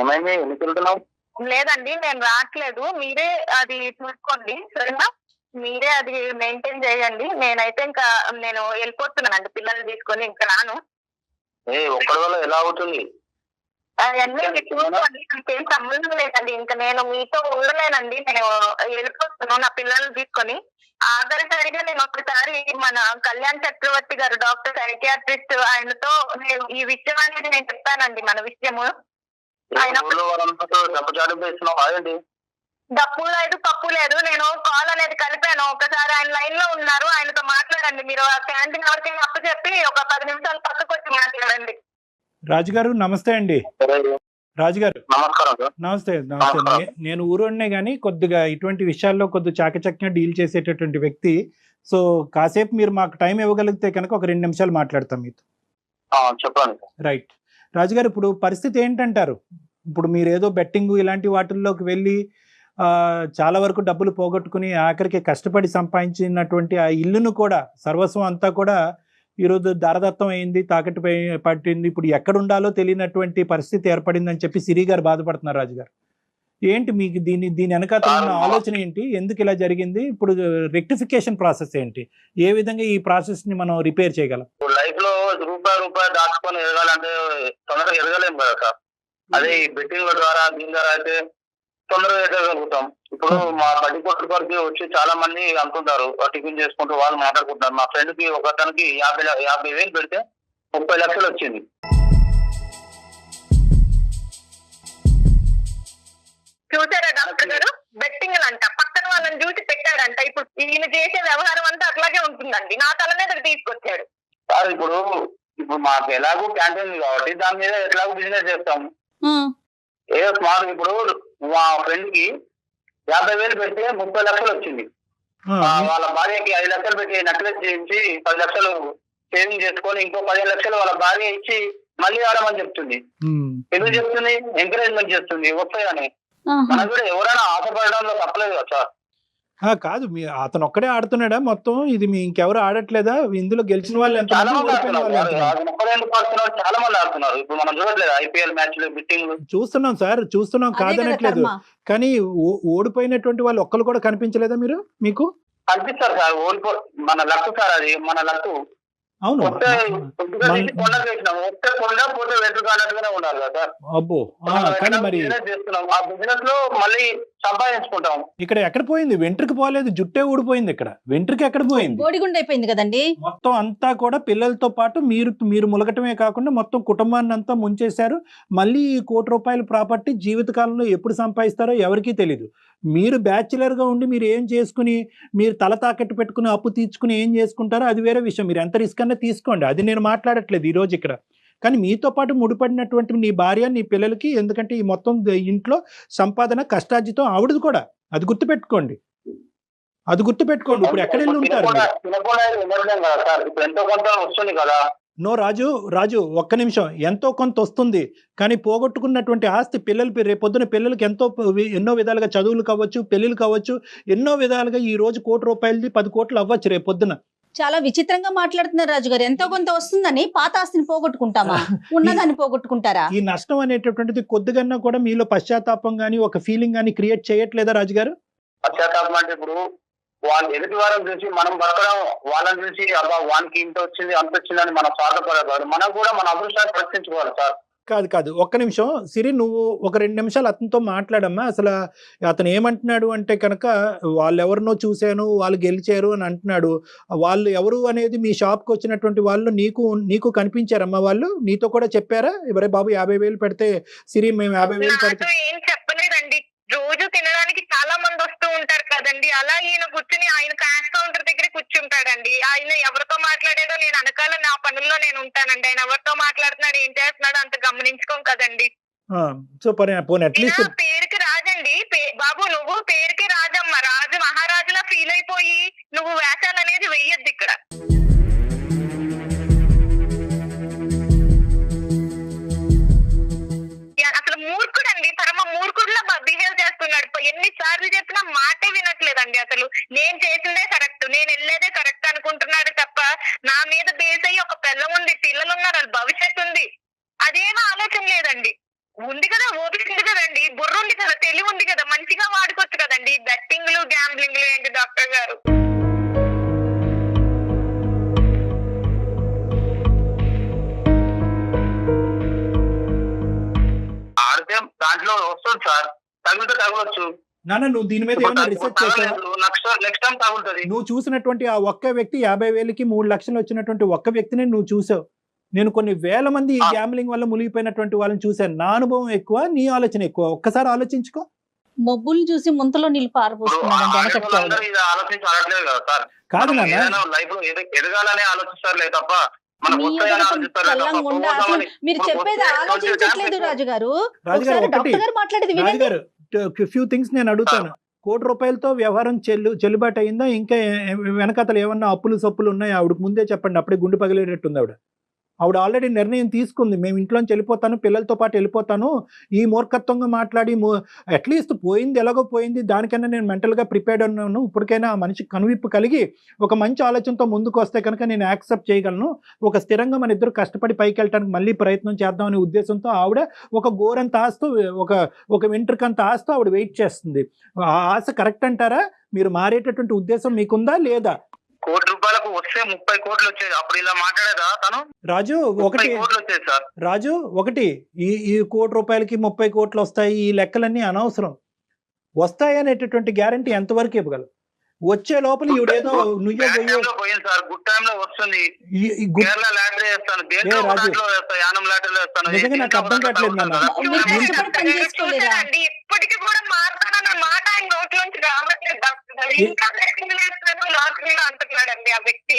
ఏమైంది? ఎందుకు వెళ్తున్నావు? లేదండి, నేను రావట్లేదు, మీరే అది చూసుకోండి సరేనా? మీరే అది మెయింటైన్ చేయండి. నేనైతే ఇంకా నేను వెళ్ళిపోతున్నానండి పిల్లల్ని తీసుకొని, ఇంకా రాను. ఒక్కడి వల్ల ఎలా అవుతుంది? అవన్నీ మీరు చూసుకోండి, నాకేం సంబంధం లేదండి. ఇంకా నేను మీతో ఉండలేనండి, నేను వెళ్ళిపోతున్నాను నా పిల్లల్ని తీసుకొని. ఆఖరిసారిగా నేను ఒకసారి మన కళ్యాణ్ చక్రవర్తి గారు డాక్టర్ సైకియాట్రిస్ట్, ఆయనతో నేను ఈ విషయం అనేది నేను చెప్పానండి, మన విషయము. ఆయన ఊళ్ళో వాళ్ళంతా చెప్పచాటు ఇస్తున్నావు ఏంటి? డప్పు లేదు పప్పు లేదు, నేను కాల్ అనేది కలిపాను. ఒకసారి ఆయన లైన్ లో ఉన్నారు, ఆయనతో మాట్లాడండి. మీరు ఆ క్యాంటీన్ ఎవరికైనా అప్పు చెప్పి ఒక 10 నిమిషాలు పక్కకు వచ్చి మాట్లాడండి. రాజుగారు నమస్తే అండి. రాజుగారు నమస్కారం సార్. నమస్తే. నమస్తే. నేను ఊరోనే కానీ కొద్దిగా ఇటువంటి విషయాల్లో కొద్దిగా చాకచక్యంగా డీల్ చేసేటటువంటి వ్యక్తి. సో కాసేపు మీరు మాకు టైం ఇవ్వగలిగితే కనుక ఒక 2 నిమిషాలు మాట్లాడతాం మీతో. చెప్పండి. రైట్. రాజుగారు, ఇప్పుడు పరిస్థితి ఏంటంటారు? ఇప్పుడు మీరు ఏదో బెట్టింగ్ ఇలాంటి వాటిల్లోకి వెళ్ళి చాలా వరకు డబ్బులు పోగొట్టుకుని ఆఖరికి కష్టపడి సంపాదించినటువంటి ఆ ఇల్లును కూడా, సర్వస్వం అంతా కూడా ఈరోజు దారదత్తం అయింది, తాకట్టు పట్టింది. ఇప్పుడు ఎక్కడ ఉండాలో తెలియనటువంటి పరిస్థితి ఏర్పడిందని చెప్పి సిరి గారు బాధపడుతున్నారు. రాజుగారు, ఏంటి మీకు దీని వెనకాల ఉన్న ఆలోచన ఏంటి? ఎందుకు ఇలా జరిగింది? ఇప్పుడు రెక్టిఫికేషన్ ప్రాసెస్ ఏంటి? ఏ విధంగా ఈ ప్రాసెస్ ని మనం రిపేర్ చేయగలం? లైఫ్ లో రూపాయి దాచుకొని ఎదగాలంటే తొందరగా ఎదగలేము కదా సార్. అదే ఈ బెట్టింగ్ ద్వారా దీని ద్వారా అయితే తొందరగా ఎదగలుగుతాం. ఇప్పుడు మా బడ్డీ కొట్టు వరకు వచ్చి చాలా మంది అనుకుంటారు, టిఫిన్ చేసుకుంటూ వాళ్ళు మాట్లాడుకుంటారు. మా ఫ్రెండ్ కి ఒకతనికి 50,000 పెడితే 30 లక్షలు వచ్చింది. చూసారా డాక్టర్ గారు, బెట్టింగ్ అంట పక్కన వాళ్ళని చూసి పెట్టాడంట. ఇప్పుడు ఈయన చేసే వ్యవహారం అంతా అట్లాగే ఉంటుందండి, నా తల మీదకి తీసుకొచ్చాడు. సార్ ఇప్పుడు ఇప్పుడు మాకు ఎలాగో క్యాంటీన్ ఉంది కాబట్టి దాని మీద ఎట్లాగో బిజినెస్ చేస్తాం. ఏదో స్మార్ట్ ఇప్పుడు మా ఫ్రెండ్ కి 50,000 పెడితే 30 లక్షలు వచ్చింది. వాళ్ళ భార్యకి 5 లక్షలు పెట్టి నెక్లెస్ చేయించి 10 లక్షలు సేవింగ్ చేసుకొని ఇంకో 15 లక్షలు వాళ్ళ భార్య ఇచ్చి మళ్ళీ ఆడమని చెప్తుంది. ఎందుకు చెప్తుంది? ఎంకరేజ్మెంట్ చేస్తుంది వస్తాయని. మనం కూడా ఎవరైనా ఆశపడడంలో తప్పలేదు కదా సార్. కాదు, మీ అతను ఒక్కడే ఆడుతున్నాడా మొత్తం? ఇది మీ ఇంకెవరు ఆడట్లేదా? ఇందులో గెలిచిన వాళ్ళు ఎంత చాలా మంది ఆడుతున్నారు. చాలా మంది ఆడుతున్నారు. ఇప్పుడు మనం చూడట్లేదు IPL మ్యాచ్లు బిట్టింగ్ చూస్తున్నాం సార్, చూస్తున్నాం, కాదనట్లేదు. కానీ ఓడిపోయినటువంటి వాళ్ళు ఒక్కరు కూడా కనిపించలేదా మీరు? మీకు కనిపిస్తారు సార్. మన లక్కు సార్, అది మన లక్కు. అవును, అబ్బో. కానీ మరి ఇక్కడ ఎక్కడ పోయింది? వెంట్రుకి పోలేదు, జుట్టే ఊడిపోయింది. ఇక్కడ వెంట్రుకి ఎక్కడ పోయింది? బోడిగుండు అయిపోయింది కదండి. మొత్తం అంతా కూడా పిల్లలతో పాటు మీరు ములగటమే కాకుండా మొత్తం కుటుంబాన్ని అంతా ముంచేశారు. మళ్ళీ ఈ ₹1,00,00,000 ప్రాపర్టీ జీవితకాలంలో ఎప్పుడు సంపాదిస్తారో ఎవరికీ తెలీదు. మీరు బ్యాచులర్ గా ఉండి మీరు ఏం చేసుకుని, మీరు తల తాకట్టు పెట్టుకుని అప్పు తీర్చుకుని ఏం చేసుకుంటారో అది వేరే విషయం. మీరు ఎంత రిస్క్ అన్నా తీసుకోండి, అది నేను మాట్లాడట్లేదు ఈ రోజు ఇక్కడ. కానీ మీతో పాటు ముడిపడినటువంటి నీ భార్య, నీ పిల్లలకి, ఎందుకంటే ఈ మొత్తం ఇంట్లో సంపాదన కష్టార్జితం ఆవిడది కూడా, అది గుర్తుపెట్టుకోండి. ఇప్పుడు ఎక్కడ వెళ్ళి ఉంటారు? నో రాజు ఒక్క నిమిషం. ఎంతో కొంత వస్తుంది, కానీ పోగొట్టుకున్నటువంటి ఆస్తి పిల్లలు రేపొద్దున పిల్లలకి ఎన్నో విధాలుగా చదువులు కావచ్చు, పెళ్లిళ్ళు కావచ్చు, ఎన్నో విధాలుగా ఈ రోజు ₹1,00,00,000 10 కోట్లు అవ్వచ్చు రేపొద్దున. చాలా విచిత్రంగా మాట్లాడుతున్నారు రాజు గారు. ఎంతో కొంత వస్తుందని పాత ఆస్తిని పోగొట్టుకుంటామా? ఉన్నదాన్ని పోగొట్టుకుంటారా? ఈ నష్టం అనేటటువంటిది కొద్దిగా కూడా మీలో పశ్చాత్తాపం గానీ ఒక ఫీలింగ్ గానీ క్రియేట్ చేయట్లేదా రాజు గారు? పశ్చాత్తాపం అంటే ఇప్పుడు వాళ్ళు ఎదుటి వారిని చూసి మనం బతకడం, వాళ్ళని చూసి అబ్బా వానికి ఇంత వచ్చింది అంత వచ్చిందని మనం స్వార్థపడకూడదు. మనం కూడా మన అదృష్టాన్ని పరీక్షించుకోవాలి సార్. కాదు, ఒక్క నిమిషం సిరి, నువ్వు ఒక 2 నిమిషాలు అతనితో మాట్లాడమ్మా. అసలు అతను ఏమంటున్నాడు అంటే కనుక, వాళ్ళు ఎవరినో చూశాను, వాళ్ళు గెలిచారు అని అంటున్నాడు. వాళ్ళు ఎవరు అనేది మీ షాప్కి వచ్చినటువంటి వాళ్ళు నీకు కనిపించారమ్మా? వాళ్ళు నీతో కూడా చెప్పారా? ఎవరే బాబు 50,000 పెడితే సిరి మేము 50,000 పెడితే? ఏం చెప్పలేదండి. రోజు తినడానికి చాలా మంది వస్తూ ఉంటారు కదండి. అలా ఈయన కూర్చుని ఆయన క్యాష్ కౌంటర్ దగ్గర కూర్చుంటాడండి. ఆయన ఎవరితో మాట్లాడాడో నేను అనకాల నా పనుల్లో నేను ఉంటానండి. ఆయన ఎవరితో మాట్లాడుతున్నాడు, ఏం చేస్తున్నాడు అంత గమనించుకోం కదండి. సో అట్లీస్ట్ పేరుకి రాజండి. బాబు నువ్వు పేరుకి రాజమ్మ, రాజు మహారాజులా ఫీల్ అయిపోయి నువ్వు వేషాలు అనేది వెయ్యొద్దు ఇక్కడ. అసలు మూర్ఖుడండి, పరమ మూర్ఖుడులా బిహేవ్ చేస్తున్నాడు. ఎన్నిసార్లు చెప్పినా మాటే వినట్లేదండి. అసలు నేను చేసిందే కరెక్ట్, నేను వెళ్ళేదే కరెక్ట్ అనుకుంటున్నాడు తప్ప నా మీద బేస్ అయ్యి ఒక పిల్ల ఉంది, పిల్లలు ఉన్నారు, వాళ్ళ భవిష్యత్తు ఉంది, అదేమో ఆలోచన లేదండి. ఉంది కదా, ఓపిక ఉంది కదండి, బుర్ర ఉంది కదా, తెలివి ఉంది కదా, మంచిగా వాడుకోవచ్చు కదండి. బెట్టింగ్లు గ్యాంబ్లింగ్లు ఏంటి డాక్టర్ గారు? ఆడితే దాంట్లో వస్తుంది సార్, తగిలితే తగలొచ్చు. నాన్న, నువ్వు దీని మీద ఏమైనా రీసెర్చ్ చేసావా? నెక్స్ట్ టైం తగులుతుంది. నువ్వు చూసినటువంటి ఆ ఒక్క వ్యక్తి 50,000కి 3 లక్షలు వచ్చినటువంటి ఒక్క వ్యక్తిని నువ్వు చూసావు. నేను కొన్ని వేల మంది ఈ గ్యాంబ్లింగ్ వల్ల మునిగిపోయినటువంటి వాళ్ళని చూశాను. నా అనుభవం ఎక్కువ, నీ ఆలోచన ఎక్కువ. ఒక్కసారి ఆలోచించుకో. మబ్బులు చూసి ముంతలో నీళ్ళు పారపోస్తున్నాడు. కాదు నాన్న, లైఫ్ లో ఎదగాలని ఆలోచిస్తారులే తప్ప మీరు చెప్పేది ఆలోచించట్లేదు రాజు గారు. ఫ్యూ థింగ్స్ నేను అడుగుతాను. ₹1,00,00,000తో వ్యవహారం చెల్లుబాటు అయిందా? ఇంకా వెనకతలు ఏమన్నా అప్పులు సప్పులు ఉన్నాయా? ఆవిడకు ముందే చెప్పండి, అప్పుడే గుండె పగిలేటట్టుంది ఆవిడ ఆల్రెడీ నిర్ణయం తీసుకుంది. మేము ఇంట్లోంచి వెళ్ళిపోతాను, పిల్లలతో పాటు వెళ్ళిపోతాను. ఈ మూర్ఖత్వంగా మాట్లాడి అట్లీస్ట్ పోయింది ఎలాగో పోయింది, దానికన్నా నేను మెంటల్గా ప్రిపేర్డ్ ఉన్నాను. ఇప్పటికైనా ఆ మనిషి కనువిప్పు కలిగి ఒక మంచి ఆలోచనతో ముందుకు వస్తే కనుక నేను యాక్సెప్ట్ చేయగలను. ఒక స్థిరంగా మన ఇద్దరు కష్టపడి పైకి వెళ్ళడానికి మళ్ళీ ప్రయత్నం చేద్దామనే ఉద్దేశంతో ఆవిడ ఒక గోరంత ఆస్తూ ఒక వెంట్రుకంత ఆస్తూ ఆవిడ వెయిట్ చేస్తుంది. ఆ ఆశ కరెక్ట్ అంటారా? మీరు మారేటటువంటి ఉద్దేశం మీకుందా లేదా? ₹1,00,00,000 వస్తే 30 కోట్లు వచ్చేది. అప్పుడు ఇలా మాట్లాడేదా తను? రాజు ఒకటి ఈ ₹1,00,00,000కి 30 కోట్లు వస్తాయి, ఈ లెక్కలన్నీ అనవసరం. వస్తాయి అనేటటువంటి గ్యారంటీ ఎంతవరకు ఇవ్వగలవు? వచ్చే లోపల ఈవిడేదో నిజంగా నాకు అర్థం కావట్లేదు నాన్న. ఇప్పటికీ కూడా మాట్లాడాలన్న మాట ఆయన నోట్లోంచి రావట్లేదు. లాక్కున్నా అంటున్నాడండి ఆ వ్యక్తి.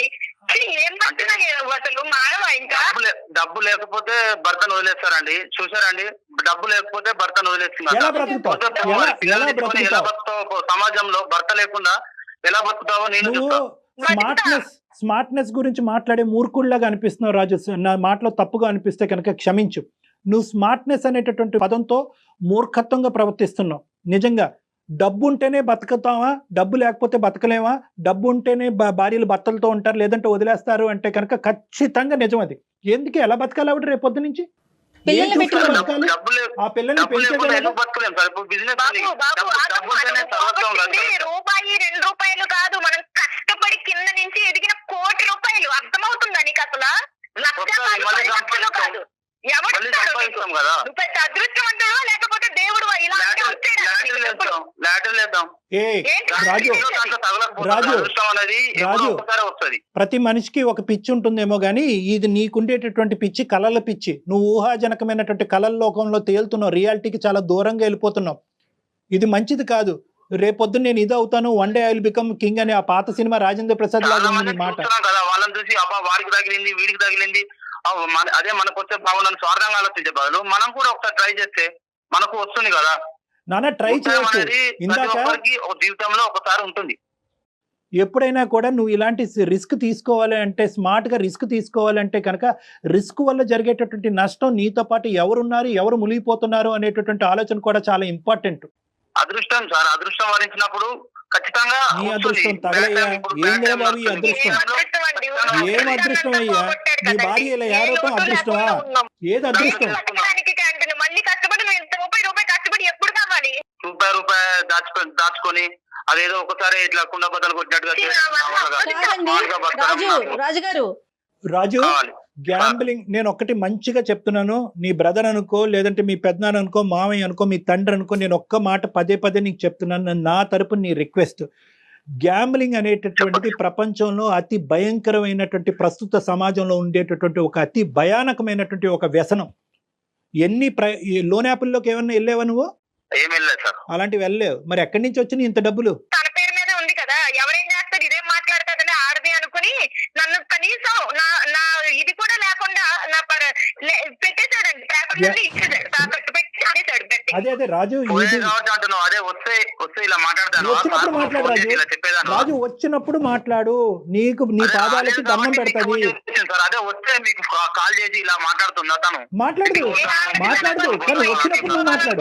ఏం పట్టినా అసలు మానవా ఇంకా? డబ్బు లేకపోతే భర్తను వదిలేస్తారండి. చూసారండి, డబ్బు లేకపోతే భర్తను ఎలా వదిలేస్తున్నారు. బ్రతుకుతావు? ఎలా ఎలా బ్రతుకుతావు? బతుకుతావు సమాజంలో? భర్త లేకుండా ఎలా బతుకుతావో నేను నువ్వు చెప్తా. స్మార్ట్నెస్ గురించి మాట్లాడే మూర్ఖుల్లాగా అనిపిస్తున్నావు రాజు. నా మాటలో తప్పుగా అనిపిస్తే కనుక క్షమించు. నువ్వు స్మార్ట్నెస్ అనేటటువంటి పదంతో మూర్ఖత్వంగా ప్రవర్తిస్తున్నావు. నిజంగా డబ్బు ఉంటేనే బతుకుతావా, డబ్బు లేకపోతే బతకలేవా, డబ్బు ఉంటేనే భార్యలు భర్తలతో ఉంటారు లేదంటే వదిలేస్తారు అంటే కనుక ఖచ్చితంగా నిజం అది. ఎందుకు ఎలా బతకాలి ఆవిడ రేపు పొద్దు నుంచి? పిల్లల్ని ఏం పెట్టుకుని చూసుకొని బతకాలి? ఆ పిల్లల్ని పెంచేది బతకలేం సార్. ఇప్పుడు బిజినెస్ బాబు రూపాయి 2 రూపాయలు కాదు, మనం కష్టపడి కింద నుంచి ఎదిగిన కోటి రూపాయలు. అర్థమవుతుందా నీకు అసలు? లక్ష కాదు, 10 లక్షలు కాదు. ఎవరిస్తాడు? కదా నువ్వు పెద్ద అదృష్టవంతుడు లేకపోతే దేవుడు ఇలా అంటే వచ్చాడు. రాజు ప్రతి మనిషికి ఒక పిచ్చి ఉంటుందేమో గానీ ఇది నీకుండేటటువంటి పిచ్చి కళల పిచ్చి. నువ్వు ఊహాజనకమైనటువంటి కళల లోకంలో తేలుతున్నావు, రియాలిటీకి చాలా దూరంగా వెళ్ళిపోతున్నావు. ఇది మంచిది కాదు. రేపొద్దు నేను ఇది అవుతాను, one day I will become king అనే ఆ పాత సినిమా రాజేంద్ర ప్రసాద్ లాగా ఉంది నీ మాట. వాళ్ళని చూసి అబ్బా వాడికి తగిలింది వీడికి తగిలింది అదే మనకు వచ్చే బాగుందని స్వార్థంగా ఆలోచించే బదులు మనం కూడా ఒకసారి ట్రై చేస్తే మనకు వస్తుంది కదా. నాన్న ట్రై చేయొచ్చు. ఇందాక జీవితంలో ఒకసారి ఉంటుంది. ఎప్పుడైనా కూడా నువ్వు ఇలాంటి రిస్క్ తీసుకోవాలి అంటే, స్మార్ట్ గా రిస్క్ తీసుకోవాలంటే కనుక రిస్క్ వల్ల జరిగేటటువంటి నష్టం నీతో పాటు ఎవరున్నారు, ఎవరు మునిగిపోతున్నారు అనేటటువంటి ఆలోచన కూడా చాలా ఇంపార్టెంట్. అదృష్టం సార్, అదృష్టం వరించినప్పుడు ఖచ్చితంగా నీ అదృష్టం తగలయ్యా. ఏం లేదు ఈ అదృష్టం, ఏం అదృష్టం అయ్యా? నీ భార్య ఇలా ఏడవటం అదృష్టమా? ఏది అదృష్టం? మళ్ళీ కష్టపడి నువ్వు ఎంత రూపాయి కష్టపడి ఎప్పుడు కావాలి? రూపాయి దాచుకొని అదేదో ఒకసారి ఇట్లా కుండ బద్దలు కొట్టినట్టుగా రాజు గ్యాంబ్లింగ్. నేను ఒక్కటి మంచిగా చెప్తున్నాను, నీ బ్రదర్ అనుకో లేదంటే మీ పెద్దనాన్న అనుకో, మామయ్య అనుకో, మీ తండ్రి అనుకో, నేను ఒక్క మాట పదే పదే నీకు చెప్తున్నాను. నా తరపున నీ రిక్వెస్ట్, గ్యాంబ్లింగ్ అనేటటువంటిది ప్రపంచంలో అతి భయంకరమైనటువంటి ప్రస్తుత సమాజంలో ఉండేటటువంటి ఒక అతి భయానకమైనటువంటి ఒక వ్యసనం. ఎన్ని లోన్ యాప్ల్లోకి ఏమన్నా వెళ్ళావా నువ్వు? ఏం వెళ్ళలేదు సార్. అలాంటివి వెళ్ళలేవు. మరి ఎక్కడి నుంచి వచ్చినాయి ఇంత డబ్బులు? తన పేరు మీద ఉంది కదా, ఎవరేం చేస్తారు? ఇదేం మాట్లాడతాడని ఆడది అనుకుని నన్ను కనీసం నా ఇది కూడా లేకుండా నా పెట్టేశాడండి. పేపర్ మీద ఇచ్చేసాడు, అదే రాజు అదే వస్తే ఇలా మాట్లాడతాను. వచ్చినప్పుడు మాట్లాడు రాజు. రాజు వచ్చినప్పుడు మాట్లాడు, నీకు నీ పాదాలకి దండం పెడతాది. అదే వస్తే మీకు కాల్ చేసి ఇలా మాట్లాడుతుందా తను? మాట్లాడు కానీ వచ్చినప్పుడు నువ్వు మాట్లాడు.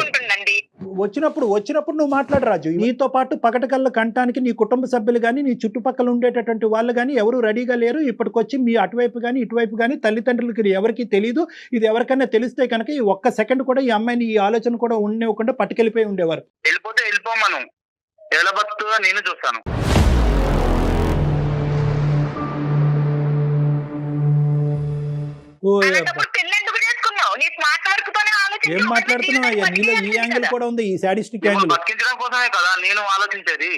వచ్చినప్పుడు నువ్వు మాట్లాడు రాజు. నీతో పాటు పగటకల్ల కంటానికి నీ కుటుంబ సభ్యులు కానీ నీ చుట్టుపక్కల ఉండేటటువంటి వాళ్ళు కానీ ఎవరు రెడీగా లేరు. ఇప్పటికొచ్చి మీ అటువైపు కానీ ఇటువైపు కానీ తల్లిదండ్రులకి ఎవరికి తెలియదు. ఇది ఎవరికైనా తెలిస్తే కనుక ఈ ఒక్క సెకండ్ కూడా ఈ అమ్మాయిని ఈ ఆలోచన కూడా ఉండేవ్వకుండా పట్టుకెళ్ళిపోయి ఉండేవారు. వెళ్ళిపోతే వెళ్ళిపోమను, ఎలా బతుకుతుందో నేను చూస్తాను. ఏం మాట్లాడుతున్నావు అయ్యా? నీలో ఈ యాంగిల్ కూడా ఉంది, ఈ సాడిస్టిక్ యాంగిల్. బతికించడం కోసమే కదా నేను ఆలోచించేది.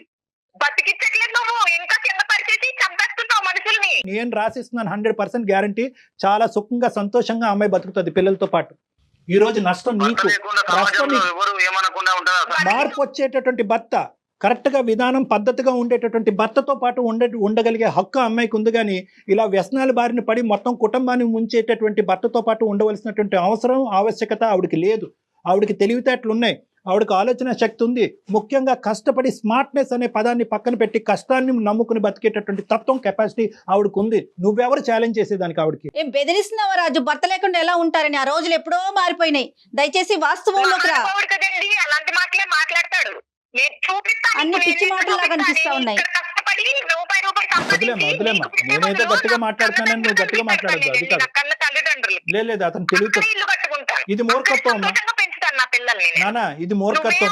బతికించట్లేదు, నువ్వు ఇంకా కింద పరిచేసి చంపేస్తున్నావు మనుషుల్ని. నేను రాసిస్తున్నాను 100% గ్యారంటీ. చాలా సుఖంగా సంతోషంగా అమ్మాయి బతుకుతుంది పిల్లలతో పాటు. ఈ రోజు నష్టం నీకు. మార్పు వచ్చేటటువంటి భర్త, కరెక్ట్ గా విధానం పద్ధతిగా ఉండేటటువంటి భర్తతో పాటు ఉండగలిగే హక్కు అమ్మాయికి ఉంది. కానీ ఇలా వ్యసనాల బారిన పడి మొత్తం కుటుంబాన్ని ముంచేటటువంటి భర్తతో పాటు ఉండవలసినటువంటి అవసరం ఆవశ్యకత ఆవిడకి లేదు. ఆవిడకి తెలివితేటలు ఉన్నాయి, ఆవిడకి ఆలోచన శక్తి ఉంది. ముఖ్యంగా కష్టపడి స్మార్ట్నెస్ అనే పదాన్ని పక్కన పెట్టి కష్టాన్ని నమ్ముకుని బతికేటటువంటి తత్వం కెపాసిటీ ఆవిడకు ఉంది. నువ్వెవరు ఛాలెంజ్ చేసేదానికి ఆవిడకి? ఏం బెదిరిస్తున్నావా రాజు? భర్త లేకుండా ఎలా ఉంటారని? ఆ రోజులు ఎప్పుడో మారిపోయినాయి. దయచేసి వాస్తవంలోకి రా. అలాంటి మాటలే మాట్లాడతాడు. అన్ని పిచ్చి మాటలు కనిపిస్తా ఉన్నాయి. వదిలేమ్మా, నేనైతే గట్టిగా మాట్లాడుతున్నానని నువ్వు గట్టిగా మాట్లాడద్దు. అది కాదు, లేదు అతను తెలివితే ఇది మూర్ఖత్వం అమ్మా. నానా ఇది మూర్ఖత్వం.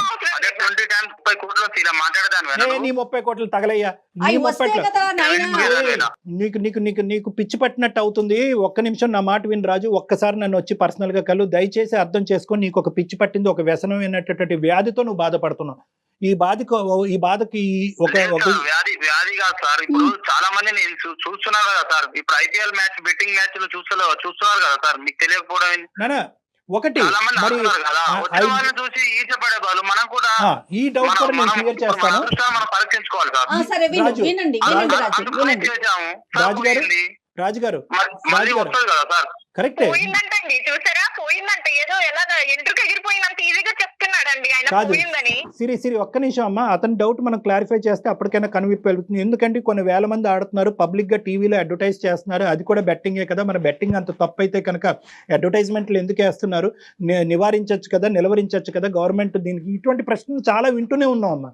నీ 30 కోట్లు తగలయ్యా, నీ 30 నీకు పిచ్చి పట్టినట్టు అవుతుంది. ఒక్క నిమిషం నా మాట విని రాజు, ఒక్కసారి నన్ను వచ్చి పర్సనల్ గా కలు. దయచేసి అర్థం చేసుకొని నీకు ఒక పిచ్చి పట్టింది, ఒక వ్యసనం అయినటువంటి వ్యాధితో నువ్వు బాధపడుతున్నావు. ఈ బాధకి ఒక వ్యాధి కాదు సార్. ఇప్పుడు చాలా మంది నేను చూస్తున్నాను కదా సార్. ఇప్పుడు IPL మ్యాచ్, బెట్టింగ్ మ్యాచ్ చూస్తున్నారు కదా సార్. మీకు తెలియకపోవడం నానా ఒకటి చాలా మంది మరి అంటున్నారు కదా, వచ్చిన ఐ- వాళ్ళని చూసి ఈర్ష్యపడే వాళ్ళు మనం కూడా ఈ డౌట్ కూడా నేను క్లియర్ మన చేస్తాను. అదృష్టాన్ని మనం పరీక్షించుకోవాలి సార్. సరే రాజు, వినండి రాజు, రాజు అందుకు వినండి. చేసాము, రాజు గారు, పోయింది. రాజు గారు, మళ్ళీ రాజు గారు. వస్తుంది కదా సార్. కరెక్టే. పోయిందంటండి, చూసారా? పోయిందంట, ఏదో ఎలాగ ఎంట్రుకు ఎగిరిపోయినంత ఈజీగా చెప్తున్నాడండి ఆయన కాదు పోయిందని. సిరి ఒక్క నిమిషం అమ్మా, అతని డౌట్ మనం క్లారిఫై చేస్తే అప్పటికైనా కనువిప్పు వెళ్తుంది. ఎందుకంటే కొన్ని వేల మంది ఆడుతున్నారు, పబ్లిక్ గా టీవీలో అడ్వర్టైజ్ చేస్తున్నారు, అది కూడా బెట్టింగే కదా. మన బెట్టింగ్ అంత తప్పు అయితే కనుక అడ్వర్టైజ్మెంట్లు ఎందుకు వేస్తున్నారు, నివారించవచ్చు కదా, నిలవరించవచ్చు కదా గవర్నమెంట్. దీనికి ఇటువంటి ప్రశ్నలు చాలా వింటూనే ఉన్నాం అమ్మా.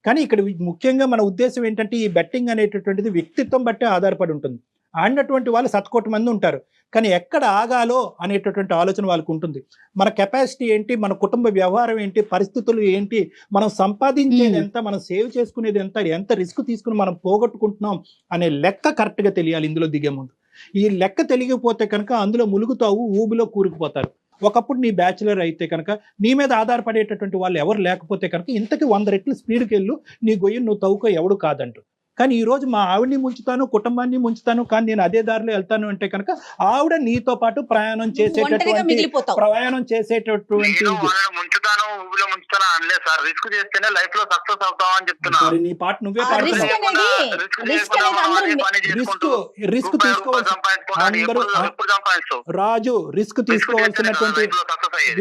కానీ ఇక్కడ ముఖ్యంగా మన ఉద్దేశం ఏంటంటే ఈ బెట్టింగ్ అనేటటువంటిది వ్యక్తిత్వం బట్టే ఆధారపడి ఉంటుంది. ఆడినటువంటి వాళ్ళు శతకోటి మంది ఉంటారు, కానీ ఎక్కడ ఆగాలో అనేటటువంటి ఆలోచన వాళ్ళకు ఉంటుంది. మన కెపాసిటీ ఏంటి, మన కుటుంబ వ్యవహారం ఏంటి, పరిస్థితులు ఏంటి, మనం సంపాదించేది ఎంత, మనం సేవ్ చేసుకునేది ఎంత, ఎంత రిస్క్ తీసుకుని మనం పోగొట్టుకుంటున్నాం అనే లెక్క కరెక్ట్గా తెలియాలి ఇందులో దిగే ముందు. ఈ లెక్క తెలియకపోతే కనుక అందులో ములుగుతావు, ఊబిలో కూరుకుపోతారు. ఒకప్పుడు నీ బ్యాచులర్ అయితే కనుక నీ మీద ఆధారపడేటటువంటి వాళ్ళు ఎవరు లేకపోతే కనుక ఇంతకి 100 రెట్లు స్పీడ్కి వెళ్ళు, నీ గొయ్యి నువ్వు తవ్వుకో ఎవడు కాదంటూ. కానీ ఈ రోజు మా ఆవిడ్ని ముంచుతాను, కుటుంబాన్ని ముంచుతాను, కానీ నేను అదే దారిలో వెళ్తాను అంటే కనుక ఆవిడ నీతో పాటు ప్రయాణం చేసేటటువంటి నేను వాళ్ళని ముంచుతాను, ఊబిలో ముంచుతాను అనలేదు సార్. రిస్క్ చేస్తేనే లైఫ్ లో సక్సెస్ అవుతాం అని చెప్తున్నా. మరి నీ పాట నువ్వే ఆ పాడుతున్నావు. రిస్క్ తీసుకోవాల్సి అందరూ రాజు రిస్క్ తీసుకోవాల్సినటువంటి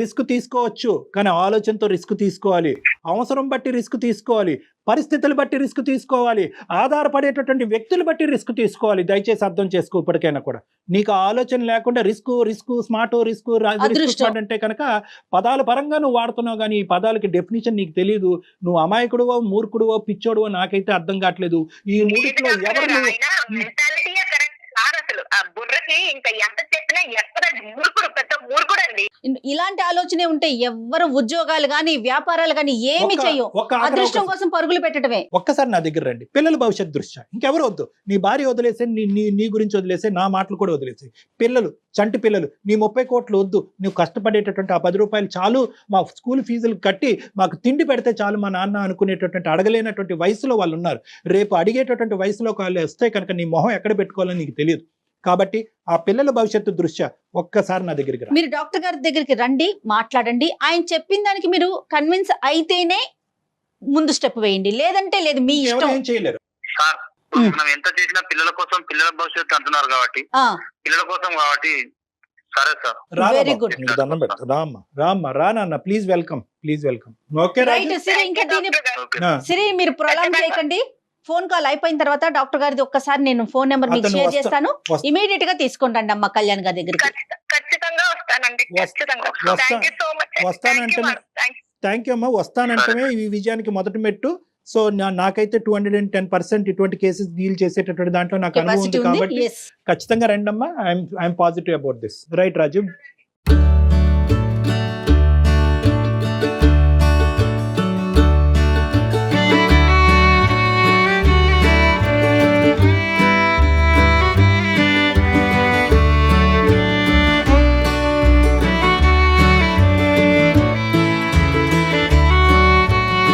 రిస్క్ తీసుకోవచ్చు, కానీ ఆలోచనతో రిస్క్ తీసుకోవాలి, అవసరం బట్టి రిస్క్ తీసుకోవాలి, పరిస్థితులు బట్టి రిస్క్ తీసుకోవాలి, ఆధారపడేటటువంటి వ్యక్తులు బట్టి రిస్క్ తీసుకోవాలి. దయచేసి అర్థం చేసుకో. ఇప్పటికైనా కూడా నీకు ఆలోచన లేకుండా రిస్క్ స్మార్ట్ రిస్క్ స్మార్ట్ అంటే కనుక పదాల పరంగా నువ్వు వాడుతున్నావు, కానీ ఈ పదాలకి డెఫినేషన్ నీకు తెలియదు. నువ్వు అమాయకుడువో, మూర్ఖుడువో, పిచ్చోడువో నాకైతే అర్థం కావట్లేదు. ఈ మూడిట్లో ఎవరు నువ్వు మెంటాలిటీయే కరెక్ట్ సార్. అసలు ఆ బుర్రకి ఇంకా ఎంత చెప్పినా ఎక్కడండి, మూర్ఖుడు, పెద్ద మూర్ఖుడు అండి. ఇలాంటి ఆలోచనే ఉంటే ఎవ్వరు ఉద్యోగాలు గాని వ్యాపారాలు గాని ఏమి చెయ్యం, అదృష్టం కోసం పరుగులు పెట్టడమే. ఒక్కసారి నా దగ్గర రండి, పిల్లల భవిష్యత్ దృష్ట్యా ఇంకెవరు వద్దు. నీ భార్య వదిలేసే, నీ గురించి వదిలేసే, నా మాటలు కూడా వదిలేసే. పిల్లలు, చంటి పిల్లలు, నీ 30 కోట్లు వద్దు. నువ్వు కష్టపడేటటువంటి ఆ 10 రూపాయలు చాలు, మా స్కూల్ ఫీజులు కట్టి మాకు తిండి పెడితే చాలు మా నాన్న అనుకునేటటువంటి అడగలేనటువంటి వయసులో వాళ్ళు ఉన్నారు. రేపు అడిగేటటువంటి వయసులో వాళ్ళు వస్తే కనుక నీ మొహం ఎక్కడ పెట్టుకోవాలని నీకు తెలియదు. కాబట్టి ఆ పిల్లల భవిష్యత్తు దృష్ట్యా ఒక్కసారి నా దగ్గరికి రా. మీరు డాక్టర్ గారి దగ్గరికి రండి, మాట్లాడండి. ఆయన చెప్పిన దానికి మీరు కన్విన్స్ అయితేనే ముందు స్టెప్ వేయండి, లేదంటే లేదు, మీ ఇష్టం. ఏం చేయలేరు సార్. మనం ఎంత చేసినా పిల్లల కోసం, పిల్లల భవిష్యత్తు అంటున్నారు కాబట్టి, పిల్లల కోసం కాబట్టి సరే సార్. Very good. దండం పెట్టు. రామ్మా నాన్న, ప్లీజ్ వెల్కమ్. ఓకే రైట్ సిరి, ఇంకా దీని సిరి మీరు ప్రొలాంగ్ చేయకండి. ఫోన్ కాల్ అయిపోయిన తర్వాత డాక్టర్ గారిది ఒక్కసారి నేను ఫోన్ నెంబర్ మీకు షేర్ చేస్తాను, ఇమీడియట్ గా తీసుకొని రండి అమ్మ కళ్యాణ్ గారి దగ్గరికి. ఖచ్చితంగా వస్తానండి, ఖచ్చితంగా. Thank you so much. వస్తానంటే థ్యాంక్ యూ అమ్మా. వస్తానంటే ఈ విజయానికి మొదటి మెట్టు. సో నాకైతే 210% ఇటువంటి కేసెస్ డీల్ చేసేటటువంటి దాంట్లో నాకు అనుభవం ఉంది కాబట్టి ఖచ్చితంగా రండి అమ్మా. I'm positive about this. Right Raju.